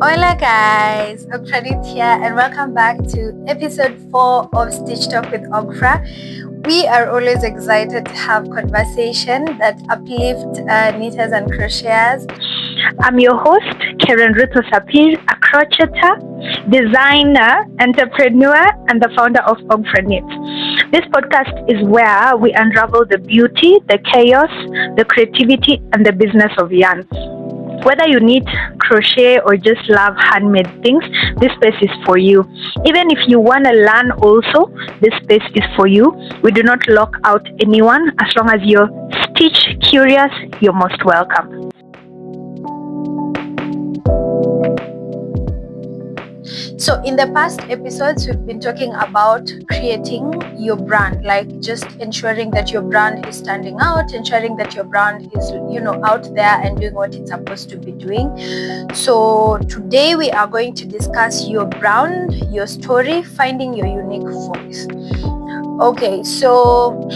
Hola guys, Okradit here and welcome back to episode 4 of Stitch Talk with Okra. We are always excited to have conversation that uplift knitters and crocheters. I'm your host, Karen Ruto Sapir, a crocheter, designer, entrepreneur, and the founder of Okra Knit. This podcast is where we unravel the beauty, the chaos, the creativity, and the business of yarn. Whether you knit, crochet, or just love handmade things, this space is for you. Even if you want to learn also, this space is for you. We do not lock out anyone. As long as you're stitch curious, you're most welcome. So in the past episodes, we've been talking about creating your brand, like just ensuring that your brand is standing out, ensuring that your brand is, out there and doing what it's supposed to be doing. So today we are going to discuss your brand, your story, finding your unique voice. Okay, so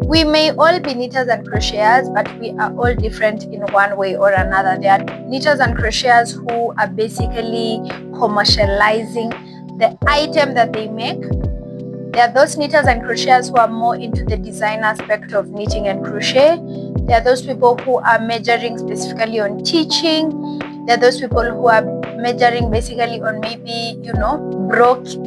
we may all be knitters and crocheters, but we are all different in one way or another. There are knitters and crocheters who are basically commercializing the item that they make. There are those knitters and crocheters who are more into the design aspect of knitting and crochet. There are those people who are majoring specifically on teaching. There are those people who are majoring basically on maybe,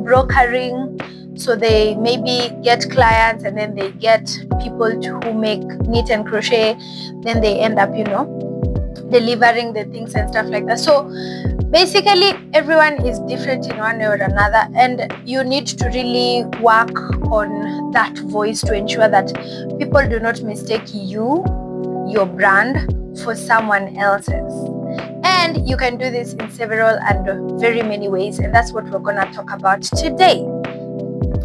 brokering. So they maybe get clients and then they get people who make knit and crochet. Then they end up, delivering the things and stuff like that. So basically everyone is different in one way or another, and you need to really work on that voice to ensure that people do not mistake your brand, for someone else's. And you can do this in several and very many ways, and that's what we're going to talk about today.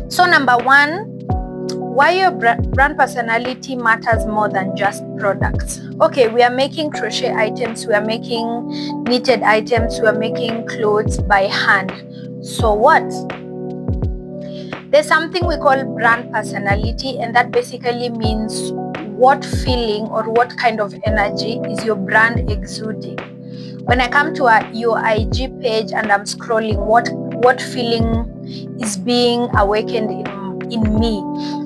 So number one, why your brand personality matters more than just products. Okay, we are making crochet items, we are making knitted items, we are making clothes by hand. So what? There's something we call brand personality, and that basically means what feeling or what kind of energy is your brand exuding. When I come to your IG page and I'm scrolling, what feeling is being awakened in me?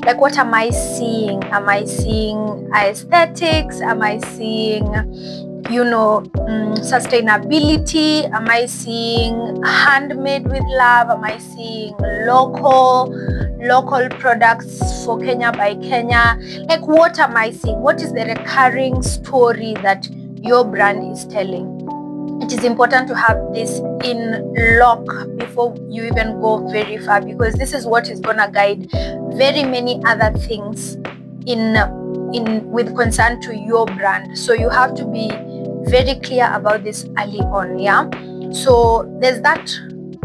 Like, what am I seeing? Am I seeing aesthetics? Am I seeing sustainability? Am I seeing handmade with love? Am I seeing local products for Kenya by Kenya? Like, what am I seeing? What is the recurring story that your brand is telling? It is important to have this in lock before you even go very far, because this is what is going to guide very many other things in with concern to your brand. So you have to be very clear about this early on. Yeah, so there's that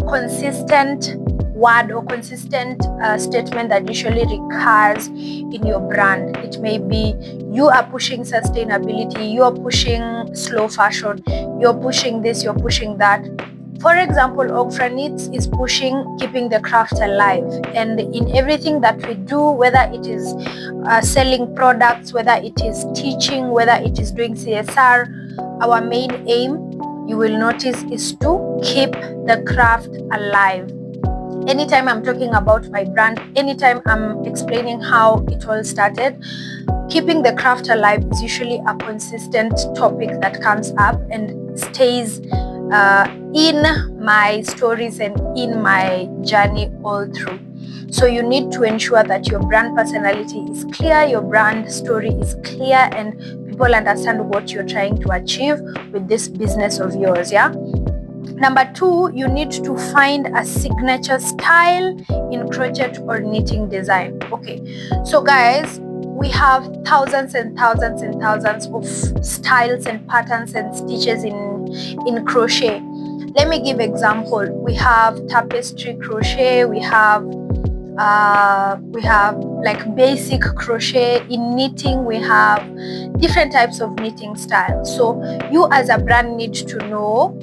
consistent word or consistent statement that usually recurs in your brand. It may be you are pushing sustainability, you are pushing slow fashion, you're pushing this, you're pushing that. For example, Okra Knits is pushing keeping the craft alive, and in everything that we do, whether it is selling products, whether it is teaching, whether it is doing CSR, our main aim, you will notice, is to keep the craft alive. Anytime I'm talking about my brand, anytime I'm explaining how it all started, keeping the craft alive is usually a consistent topic that comes up and stays in my stories and in my journey all through. So you need to ensure that your brand personality is clear, your brand story is clear, and people understand what you're trying to achieve with this business of yours. Yeah. Number two, you need to find a signature style in crochet or knitting design. Okay, so guys, we have thousands and thousands and thousands of styles and patterns and stitches in crochet. Let me give example. We have tapestry crochet, we have like basic crochet. In knitting, we have different types of knitting styles. So you as a brand need to know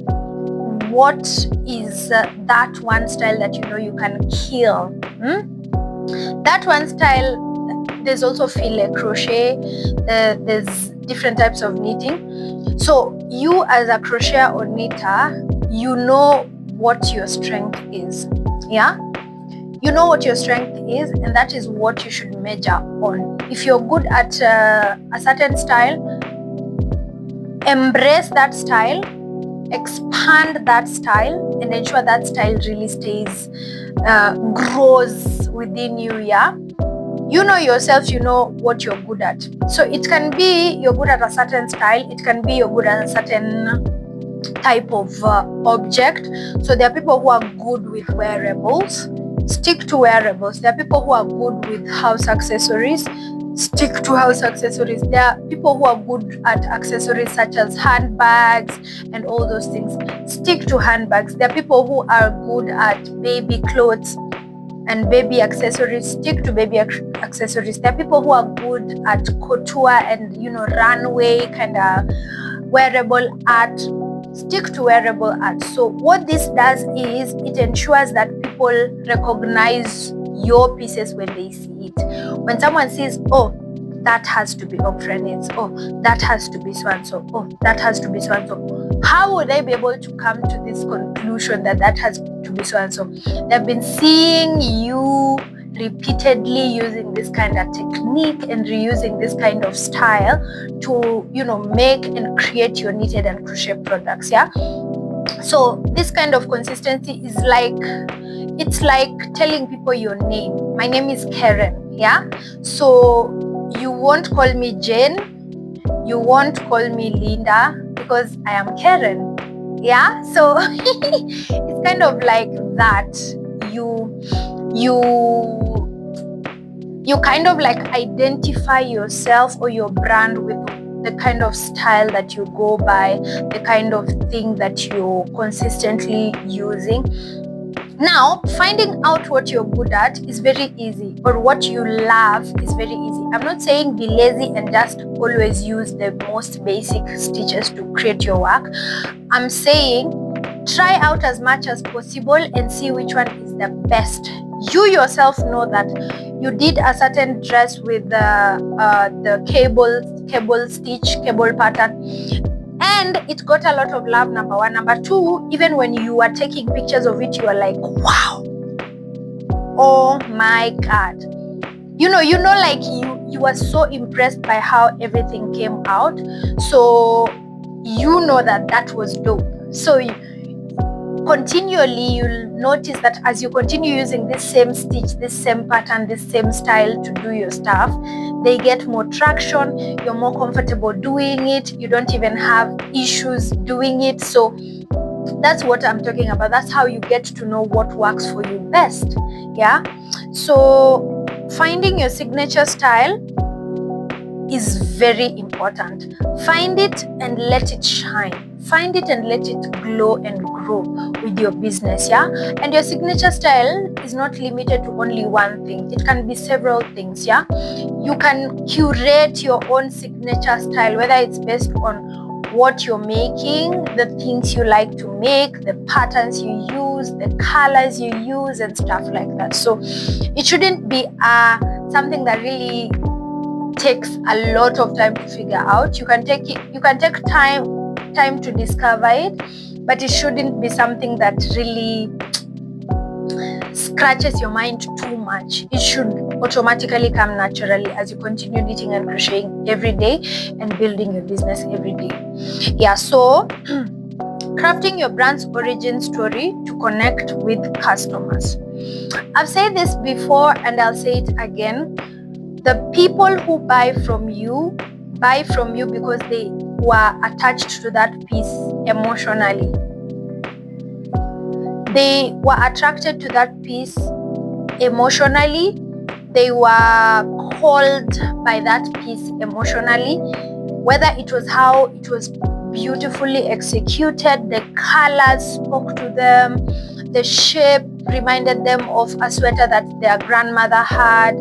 what is that one style that you can kill. That one style. There's also filet crochet. There's different types of knitting. So you as a crocheter or knitter, you know what your strength is. Yeah, you know what your strength is, and that is what you should measure on. If you're good at a certain style, embrace that style, expand that style, and ensure that style really stays, grows within you. Yeah, you know yourself, you know what you're good at. So it can be you're good at a certain style, it can be you're good at a certain type of object. So there are people who are good with wearables, stick to wearables. There are people who are good with house accessories, stick to house accessories. There are people who are good at accessories such as handbags and all those things, stick to handbags. There are people who are good at baby clothes and baby accessories, stick to baby accessories. There are people who are good at couture and runway kind of wearable art, stick to wearable art. So what this does is it ensures that people recognize your pieces when they see it. When someone says, oh, that has to be Oprenit's, oh, that has to be so and so, oh, that has to be so and so, how would they be able to come to this conclusion that that has to be so and so? They've been seeing you repeatedly using this kind of technique and reusing this kind of style to make and create your knitted and crochet products. Yeah, so this kind of consistency is like, it's like telling people your name. My name is Karen. Yeah, so you won't call me Jane, you won't call me Linda, because I am Karen. Yeah, so it's kind of like that. You kind of like identify yourself or your brand with the kind of style that you go by, the kind of thing that you're consistently using. Now, finding out what you're good at is very easy, or what you love is very easy. I'm not saying be lazy and just always use the most basic stitches to create your work. I'm saying try out as much as possible and see which one is the best. You yourself know that you did a certain dress with the cable stitch, cable pattern, and it got a lot of love, number one. Number two, even when you are taking pictures of it, you are like, wow, oh my God. Like you were so impressed by how everything came out. So you know that was dope. So continually you'll notice that as you continue using this same stitch, this same pattern, this same style to do your stuff, they get more traction, you're more comfortable doing it, you don't even have issues doing it. So that's what I'm talking about. That's how you get to know what works for you best. Yeah, so finding your signature style is very important. Find it and let it shine. Find it and let it glow and grow with your business. Yeah, and your signature style is not limited to only one thing. It can be several things. Yeah, you can curate your own signature style, whether it's based on what you're making, the things you like to make, the patterns you use, the colors you use, and stuff like that. So it shouldn't be something that really takes a lot of time to figure out. You can take time to discover it, but it shouldn't be something that really scratches your mind too much. It should automatically come naturally as you continue knitting and crocheting every day and building your business every day. Yeah, so crafting your brand's origin story to connect with customers. I've said this before and I'll say it again. The people who buy from you because they were attached to that piece emotionally. They were attracted to that piece emotionally. They were called by that piece emotionally, whether it was how it was beautifully executed, the colors spoke to them, the shape reminded them of a sweater that their grandmother had,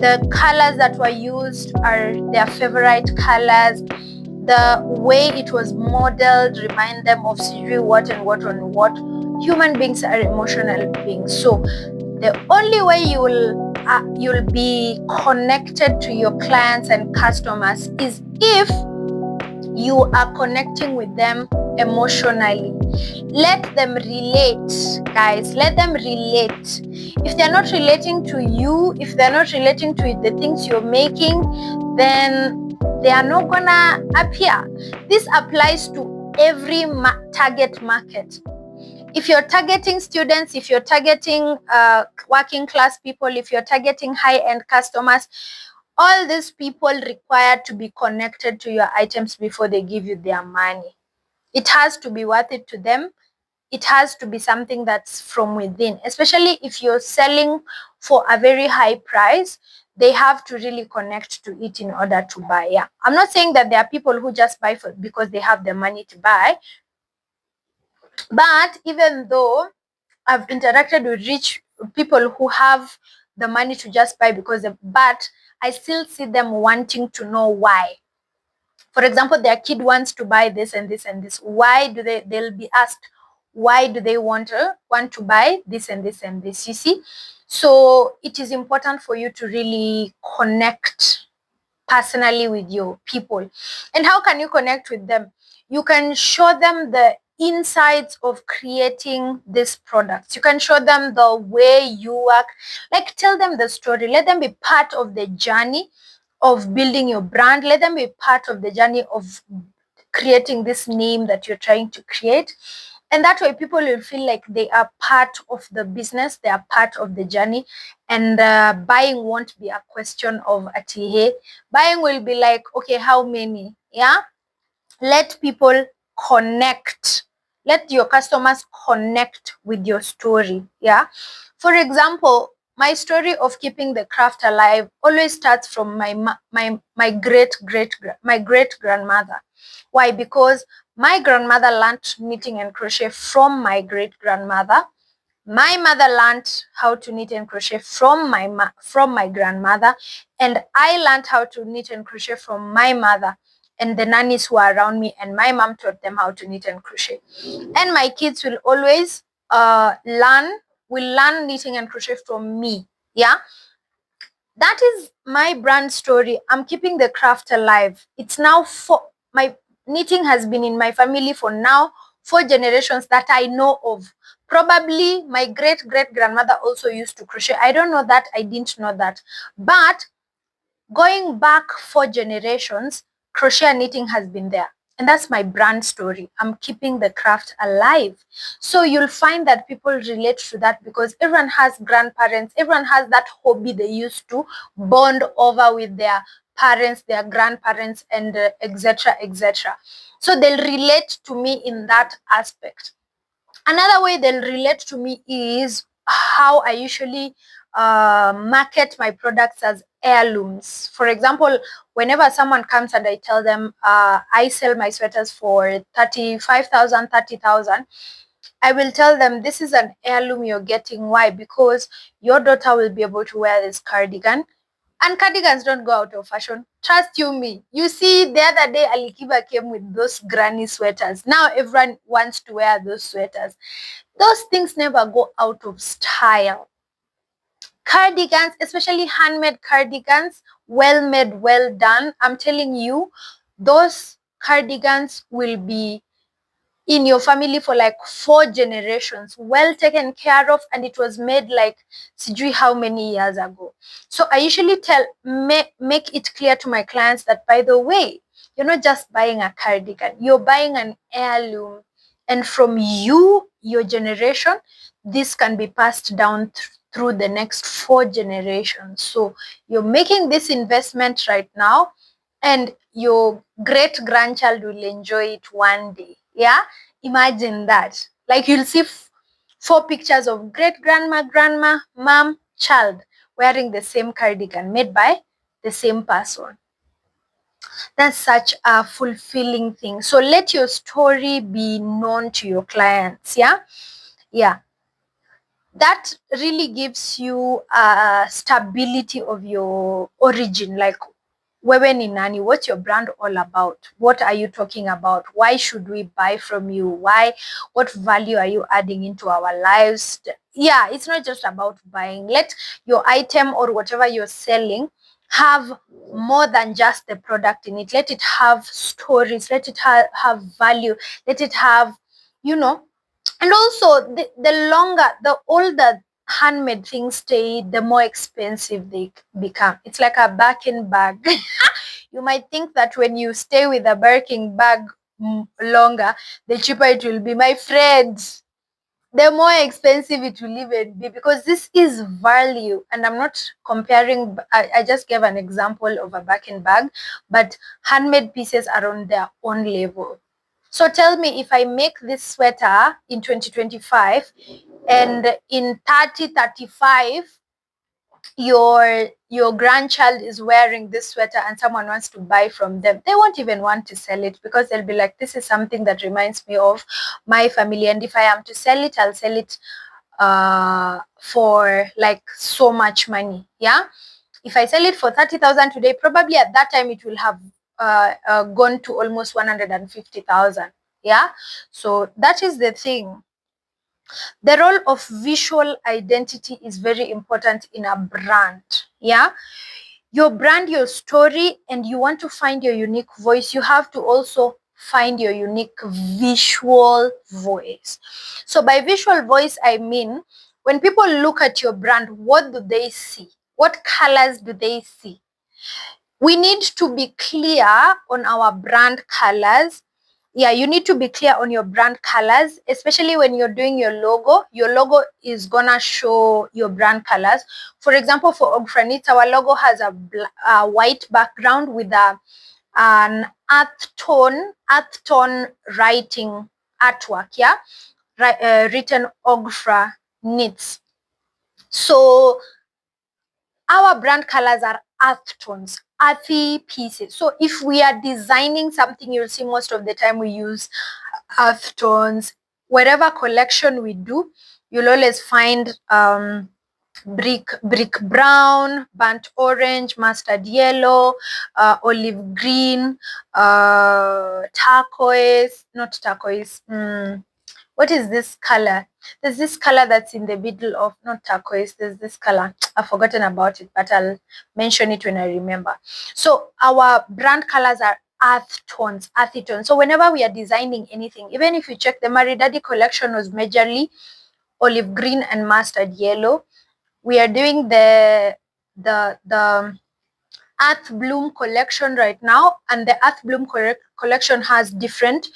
the colors that were used are their favorite colors, the way it was modeled remind them of Siri what and what on what. Human beings are emotional beings. So the only way you'll be connected to your clients and customers is if you are connecting with them emotionally. Let them relate, guys. Let them relate. If they're not relating to you, if they're not relating to the things you're making, then they are not gonna appear. This applies to every target market. If you're targeting students, if you're targeting working class people, if you're targeting high-end customers, all these people require to be connected to your items before they give you their money. It has to be worth it to them. It has to be something that's from within, especially if you're selling for a very high price. They have to really connect to it in order to buy. Yeah, I'm not saying that there are people who just buy because they have the money to buy, but even though I've interacted with rich people who have the money to just buy but I still see them wanting to know why. For example, their kid wants to buy this and this and this. Why do they'll be asked, why do they want to buy this and this and this? You see? So it is important for you to really connect personally with your people. And how can you connect with them? You can show them the insides of creating these products. You can show them the way you work. Like, tell them the story. Let them be part of the journey of building your brand. Let them be part of the journey of creating this name that you're trying to create. And that way people will feel like they are part of the business, they are part of the journey, and buying won't be a question of atihe. Buying will be like, okay, how many? Yeah. Let people connect. Let your customers connect with your story. Yeah. For example, my story of keeping the craft alive always starts from my great grandmother. Why? Because my grandmother learned knitting and crochet from my great grandmother. My mother learned how to knit and crochet from my grandmother, and I learned how to knit and crochet from my mother and the nannies who are around me, and my mom taught them how to knit and crochet. And my kids will always learn knitting and crochet from me. Yeah, that is my brand story. I'm keeping the craft alive. It's now my knitting has been in my family for now 4 generations that I know of. Probably my great grandmother also used to crochet. I don't know that. I didn't know that. But going back 4 generations, crochet and knitting has been there. And that's my brand story. I'm keeping the craft alive. So you'll find that people relate to that because everyone has grandparents. Everyone has that hobby they used to bond over with their parents, their grandparents, and etc. etc. So they'll relate to me in that aspect. Another way they'll relate to me is how I usually market my products as heirlooms. For example, whenever someone comes and I tell them I sell my sweaters for 35,000, 30,000, I will tell them this is an heirloom you're getting. Why? Because your daughter will be able to wear this cardigan. And cardigans don't go out of fashion. Trust you me. You see, the other day Alikiba came with those granny sweaters. Now everyone wants to wear those sweaters. Those things never go out of style. Cardigans, especially handmade cardigans, well made, well done. I'm telling you, those cardigans will be in your family for like 4 generations, well taken care of, and it was made like sijui how many years ago. So I usually make it clear to my clients that, by the way, you're not just buying a cardigan, you're buying an heirloom, and from your generation, this can be passed down through the next 4 generations. So you're making this investment right now, and your great grandchild will enjoy it one day. Yeah, imagine that. Like, you'll see 4 pictures of great grandma, mom, child wearing the same cardigan made by the same person. That's such a fulfilling thing. So let your story be known to your clients. Yeah, that really gives you a stability of your origin. Like, wewe ni nani? What's your brand all about? What are you talking about? Why should we buy from you? What value are you adding into our lives? Yeah, it's not just about buying. Let your item or whatever you're selling have more than just the product in it. Let it have stories. Let it have value. Let it have you know. And also the older handmade things stay, the more expensive they become. It's like a Birkin bag. You might think that when you stay with a Birkin bag longer, the cheaper it will be. My friends, the more expensive it will even be, because this is value. And I'm not comparing, I just gave an example of a Birkin bag, but handmade pieces are on their own level. So tell me, if I make this sweater in 2025 and in 3035 your grandchild is wearing this sweater and someone wants to buy from them, they won't even want to sell it, because they'll be like, this is something that reminds me of my family, and if I am to sell it, I'll sell it for like so much money. Yeah, if I sell it for 30,000 today, probably at that time it will have gone to almost 150,000. Yeah, so that is the thing. The role of visual identity is very important in a brand. Yeah, your brand, your story, and you want to find your unique voice, you have to also find your unique visual voice. So by visual voice, I mean, when people look at your brand, what do they see? What colors do they see? We need to be clear on our brand colors. Yeah, you need to be clear on your brand colors, especially when you're doing your logo. Your logo is gonna show your brand colors. For example, for Ogfranits, our logo has a white background with an earth tone writing artwork. Yeah, written Ogfra knits. So our brand colors are earth tones, earthy pieces. So if we are designing something, you'll see most of the time we use earth tones. Whatever collection we do, you'll always find brick brown, burnt orange, mustard yellow, olive green, turquoise, not turquoise. What is this color? There's this color that's in the middle of, not turquoise, there's this color. I've forgotten about it, but I'll mention it when I remember. So our brand colors are earth tones, earthy tones. So whenever we are designing anything, even if you check, the Maridadi collection was majorly olive green and mustard yellow. We are doing the Earth Bloom collection right now, and the Earth Bloom collection has different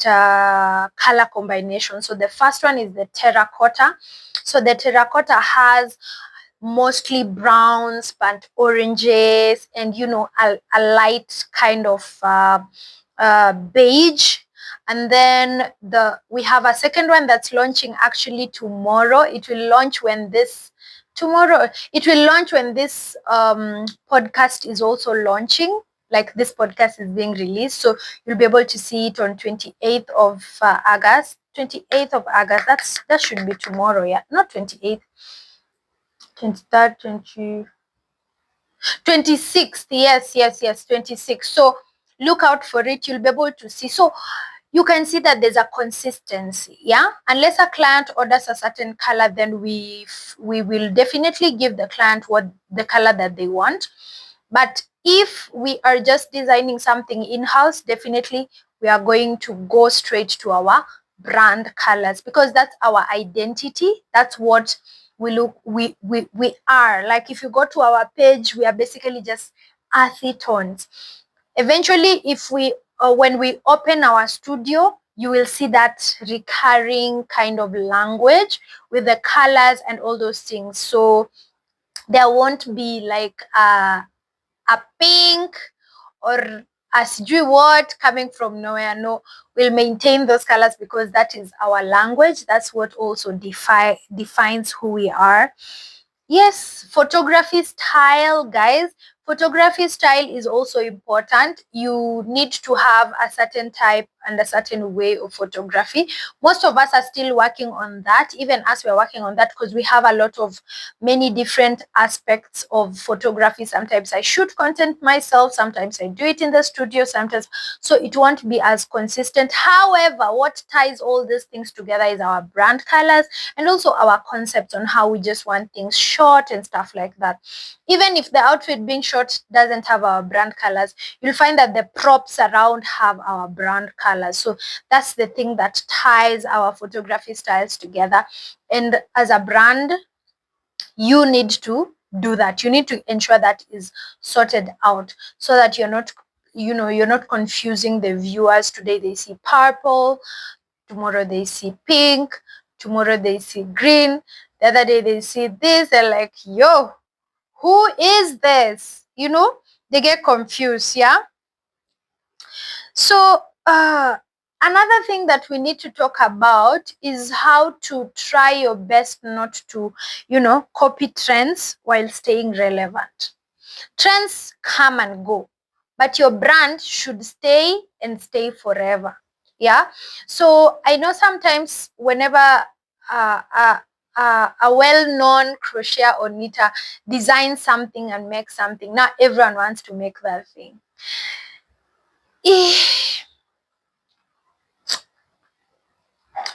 color combinations. So the first one is the terracotta. So the terracotta has mostly browns, burnt oranges, and a light kind of beige. And then we have a second one that's launching actually tomorrow. It will launch when this podcast is also launching, like this podcast is being released. So you'll be able to see it on 28th of August. 28th of August, that should be tomorrow. Yeah, not 28th, 23rd, 26th. Yes, 26th. So look out for it. You'll be able to see. So you can see that there's a consistency. Yeah, unless a client orders a certain color, then we will definitely give the client what the color that they want. But if we are just designing something in-house, definitely we are going to go straight to our brand colors, because that's our identity. That's what we are. Like if you go to our page, we are basically just earthy tones. Eventually, when we open our studio, you will see that recurring kind of language with the colors and all those things. So there won't be like a pink or a sijui what coming from nowhere. No, we'll maintain those colors, because that is our language. That's what also defines who we are. Yes, photography style, guys. Photography style is also important. You need to have a certain type and a certain way of photography. Most of us are still working on that. Even us, we're working on that, because we have a lot of many different aspects of photography. Sometimes I shoot content myself, sometimes I do it in the studio, sometimes, so it won't be as consistent. However, what ties all these things together is our brand colors, and also our concepts on how we just want things short and stuff like that. Even if the outfit being short shot doesn't have our brand colors. You'll find that the props around have our brand colors. So that's the thing that ties our photography styles together. And as a brand, you need to do that. You need to ensure that is sorted out so that you're not, you're not confusing the viewers. Today they see purple, tomorrow they see pink, tomorrow they see green, the other day they see this, they're like, yo, who is this? They get confused. Yeah. So another thing that we need to talk about is how to try your best not to, copy trends while staying relevant. Trends come and go, but your brand should stay and stay forever. Yeah. So I know sometimes whenever a well-known crocheter or knitter designs something and makes something, now everyone wants to make that thing.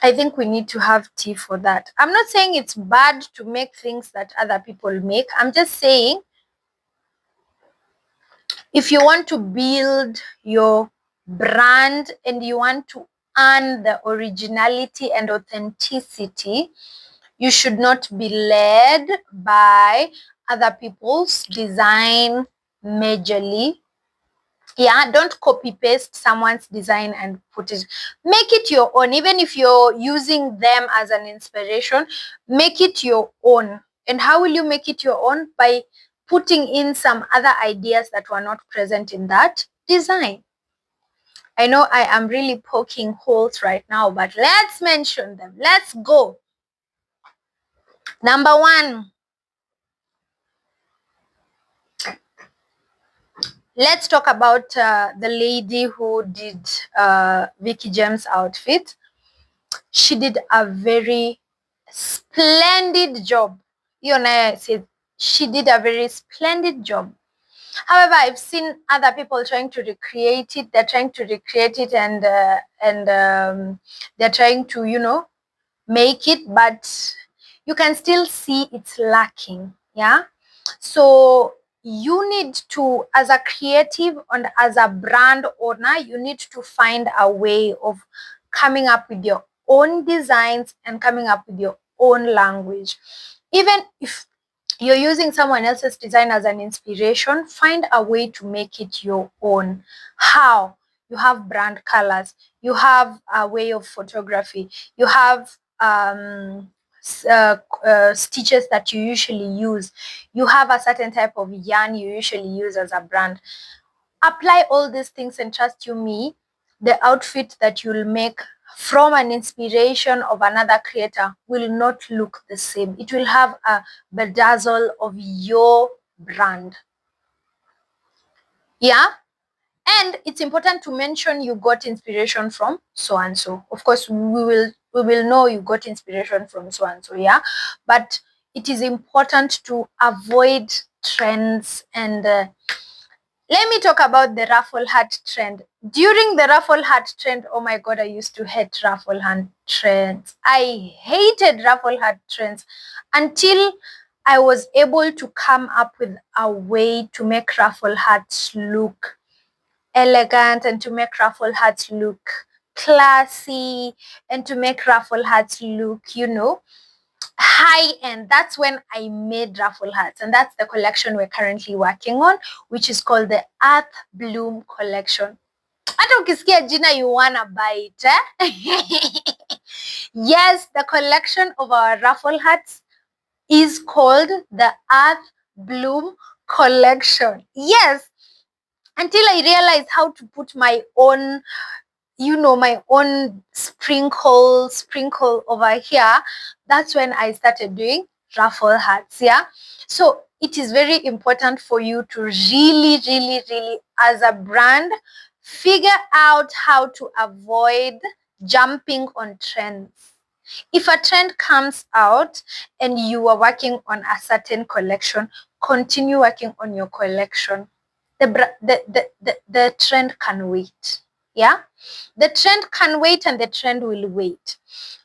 I think we need to have tea for that. I'm not saying it's bad to make things that other people make. I'm just saying if you want to build your brand and you want to earn the originality and authenticity, you should not be led by other people's design majorly. Yeah, don't copy paste someone's design and put it. Make it your own. Even if you're using them as an inspiration, make it your own. And how will you make it your own? By putting in some other ideas that were not present in that design. I know I am really poking holes right now, but let's mention them. Let's go. Number one, let's talk about the lady who did Vicky James' outfit. She did a very splendid job. You and I said she did a very splendid job. However, I've seen other people trying to recreate it. They're trying to recreate it and they're trying to, make it, but you can still see it's lacking. Yeah. So you need to, as a creative and as a brand owner, you need to find a way of coming up with your own designs and coming up with your own language. Even if you're using someone else's design as an inspiration, find a way to make it your own. How? You have brand colors, you have a way of photography, you have stitches that you usually use, you have a certain type of yarn you usually use as a brand. Apply all these things and trust you me, the outfit that you'll make from an inspiration of another creator will not look the same. It will have a bedazzle of your brand. Yeah. And it's important to mention you got inspiration from so and so. Of course, we will know you got inspiration from so and so. Yeah. But it is important to avoid trends and let me talk about the ruffle hat trend. During the ruffle hat trend, oh my God, I used to hate ruffle hat trends. I hated ruffle hat trends until I was able to come up with a way to make ruffle hats look elegant and to make ruffle hats look classy and to make ruffle hats look, high end. That's when I made ruffle hats, and that's the collection we're currently working on, which is called the Earth Bloom collection. Hata ukisikia jina you wanna buy it, eh? Yes, the collection of our ruffle hats is called the Earth Bloom collection. Yes, until I realized how to put my own my own sprinkle over here, that's when I started doing ruffle hats. Yeah. So it is very important for you to really, really, really, as a brand, figure out how to avoid jumping on trends. If a trend comes out and you are working on a certain collection, continue working on your collection. The trend can wait. Yeah. The trend can wait and the trend will wait.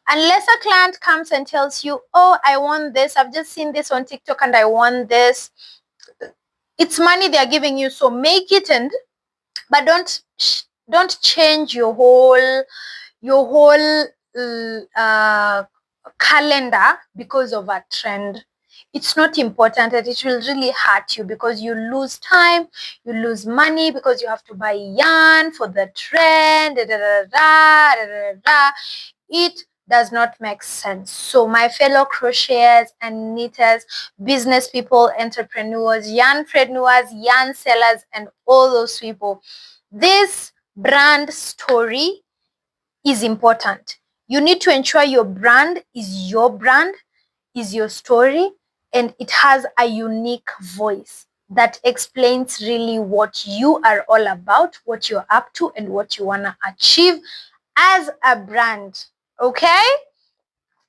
Unless a client comes and tells you, oh, I want this, I've just seen this on TikTok and I want this. It's money they are giving you, so make it, but don't change your whole calendar because of a trend. It's not important, and it will really hurt you because you lose time, you lose money because you have to buy yarn for the trend. It does not make sense. So my fellow crocheters and knitters, business people, entrepreneurs, yarnpreneurs, yarn sellers, and all those people, this brand story is important. You need to ensure your brand, is your story, and it has a unique voice that explains really what you are all about, what you're up to, and what you want to achieve as a brand. Okay?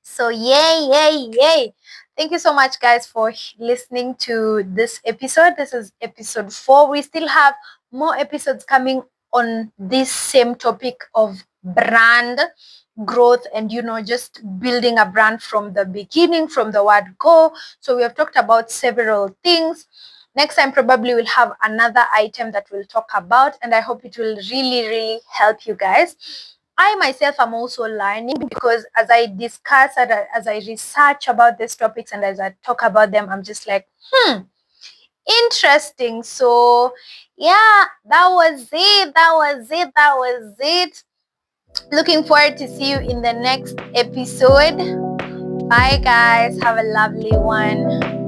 So yay, yay, yay. Thank you so much, guys, for listening to this episode. This is episode 4. We still have more episodes coming on this same topic of brand growth and, just building a brand from the beginning, from the word go. So we have talked about several things. Next time, probably we'll have another item that we'll talk about, and I hope it will really, really help you guys. I myself am also learning because as I discuss and as I research about these topics and as I talk about them, I'm just like, interesting. So yeah, that was it. Looking forward to see you in the next episode. Bye guys. Have a lovely one.